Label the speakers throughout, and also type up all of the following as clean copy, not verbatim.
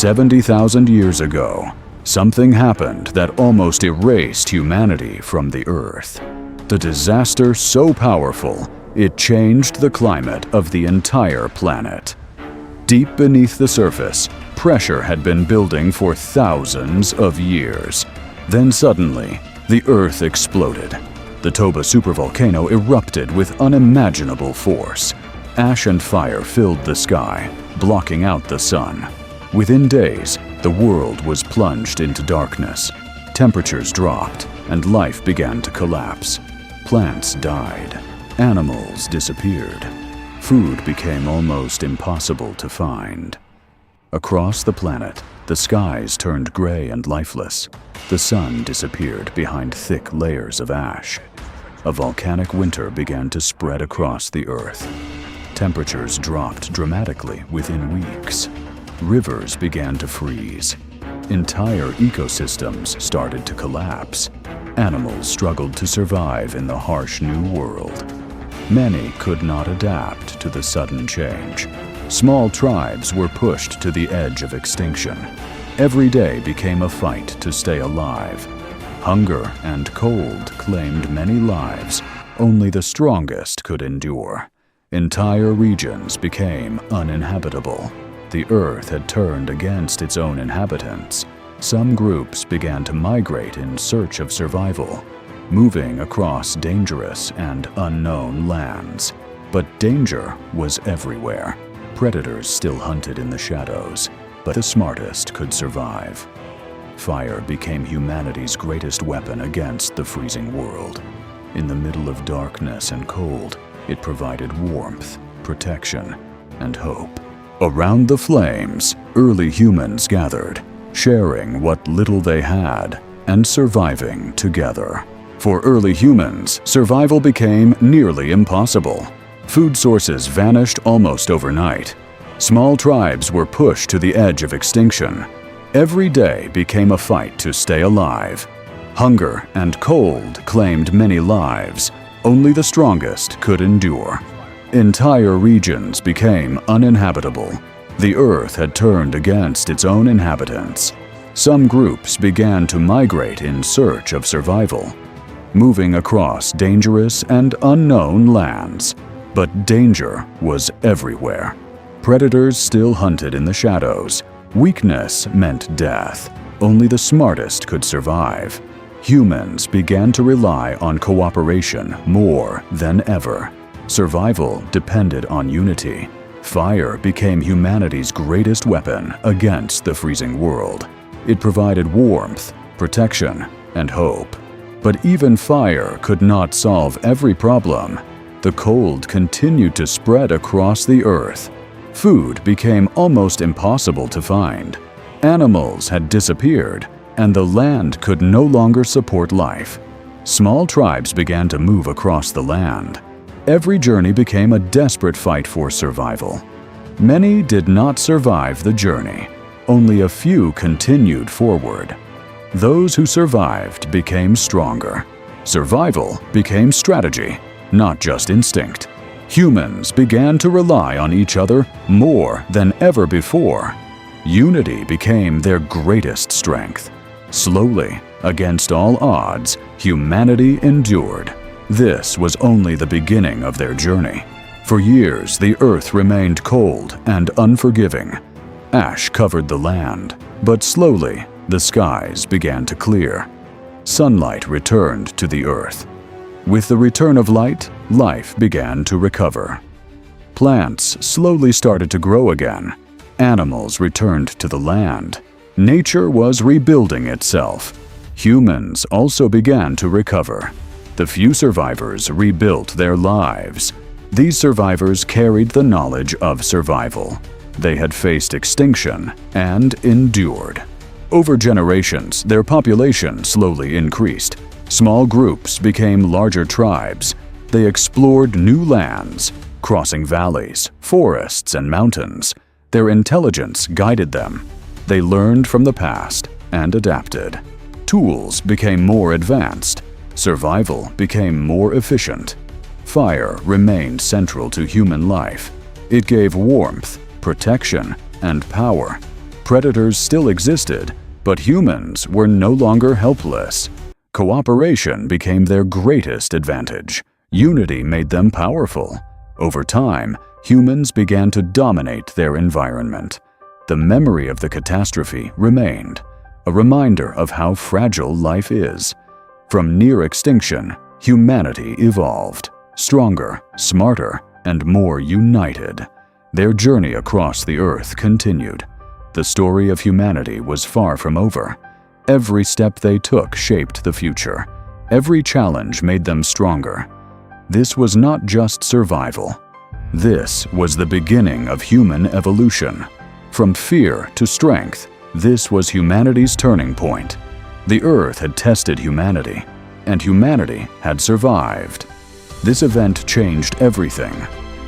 Speaker 1: 70,000 years ago, something happened that almost erased humanity from the Earth. The disaster so powerful, it changed the climate of the entire planet. Deep beneath the surface, pressure had been building for thousands of years. Then suddenly, the Earth exploded. The Toba supervolcano erupted with unimaginable force. Ash and fire filled the sky, blocking out the sun. Within days, the world was plunged into darkness. Temperatures dropped, and life began to collapse. Plants died. Animals disappeared. Food became almost impossible to find. Across the planet, the skies turned gray and lifeless. The sun disappeared behind thick layers of ash. A volcanic winter began to spread across the Earth. Temperatures dropped dramatically within weeks. Rivers began to freeze. Entire ecosystems started to collapse. Animals struggled to survive in the harsh new world. Many could not adapt to the sudden change. Small tribes were pushed to the edge of extinction. Every day became a fight to stay alive. Hunger and cold claimed many lives. Only the strongest could endure. Entire regions became uninhabitable. The Earth had turned against its own inhabitants. Some groups began to migrate in search of survival, moving across dangerous and unknown lands. But danger was everywhere. Predators still hunted in the shadows, but the smartest could survive. Fire became humanity's greatest weapon against the freezing world. In the middle of darkness and cold, it provided warmth, protection, and hope. Around the flames, early humans gathered, sharing what little they had and surviving together. For early humans, survival became nearly impossible. Food sources vanished almost overnight. Small tribes were pushed to the edge of extinction. Every day became a fight to stay alive. Hunger and cold claimed many lives. Only the strongest could endure. Entire regions became uninhabitable. The Earth had turned against its own inhabitants. Some groups began to migrate in search of survival, moving across dangerous and unknown lands. But danger was everywhere. Predators still hunted in the shadows. Weakness meant death. Only the smartest could survive. Humans began to rely on cooperation more than ever. Survival depended on unity. Fire became humanity's greatest weapon against the freezing world. It provided warmth, protection, and hope. But even fire could not solve every problem. The cold continued to spread across the Earth. Food became almost impossible to find. Animals had disappeared, and the land could no longer support life. Small tribes began to move across the land. Every journey became a desperate fight for survival. Many did not survive the journey. Only a few continued forward. Those who survived became stronger. Survival became strategy, not just instinct. Humans began to rely on each other more than ever before. Unity became their greatest strength. Slowly, against all odds, humanity endured. This was only the beginning of their journey. For years, the Earth remained cold and unforgiving. Ash covered the land, but slowly, the skies began to clear. Sunlight returned to the Earth. With the return of light, life began to recover. Plants slowly started to grow again. Animals returned to the land. Nature was rebuilding itself. Humans also began to recover. The few survivors rebuilt their lives. These survivors carried the knowledge of survival. They had faced extinction and endured. Over generations, their population slowly increased. Small groups became larger tribes. They explored new lands, crossing valleys, forests, and mountains. Their intelligence guided them. They learned from the past and adapted. Tools became more advanced. Survival became more efficient. Fire remained central to human life. It gave warmth, protection, and power. Predators still existed, but humans were no longer helpless. Cooperation became their greatest advantage. Unity made them powerful. Over time, humans began to dominate their environment. The memory of the catastrophe remained, a reminder of how fragile life is. From near extinction, humanity evolved, stronger, smarter, and more united. Their journey across the Earth continued. The story of humanity was far from over. Every step they took shaped the future. Every challenge made them stronger. This was not just survival. This was the beginning of human evolution. From fear to strength, this was humanity's turning point. The Earth had tested humanity, and humanity had survived. This event changed everything.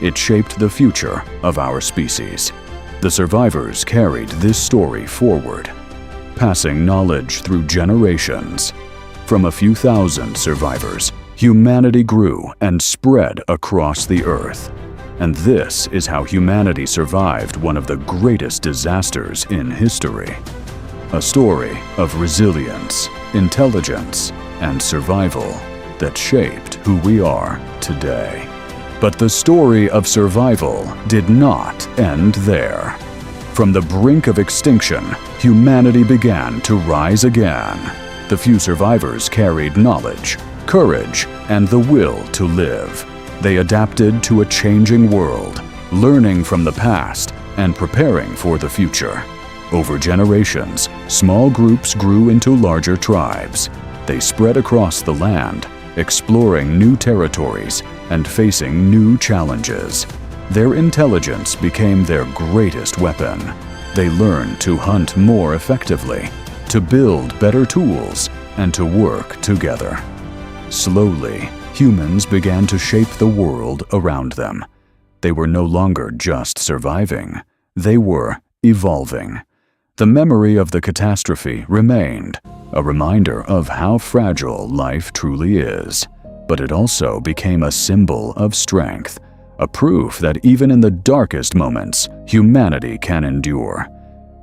Speaker 1: It shaped the future of our species. The survivors carried this story forward, passing knowledge through generations. From a few thousand survivors, humanity grew and spread across the Earth. And this is how humanity survived one of the greatest disasters in history. A story of resilience, intelligence, and survival that shaped who we are today. But the story of survival did not end there. From the brink of extinction, humanity began to rise again. The few survivors carried knowledge, courage, and the will to live. They adapted to a changing world, learning from the past and preparing for the future. Over generations, small groups grew into larger tribes. They spread across the land, exploring new territories and facing new challenges. Their intelligence became their greatest weapon. They learned to hunt more effectively, to build better tools, and to work together. Slowly, humans began to shape the world around them. They were no longer just surviving. They were evolving. The memory of the catastrophe remained, a reminder of how fragile life truly is. But it also became a symbol of strength, a proof that even in the darkest moments, humanity can endure.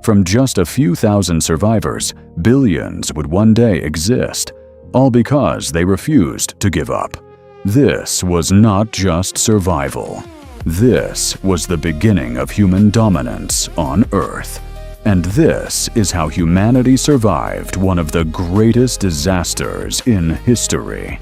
Speaker 1: From just a few thousand survivors, billions would one day exist, all because they refused to give up. This was not just survival. This was the beginning of human dominance on Earth. And this is how humanity survived one of the greatest disasters in history.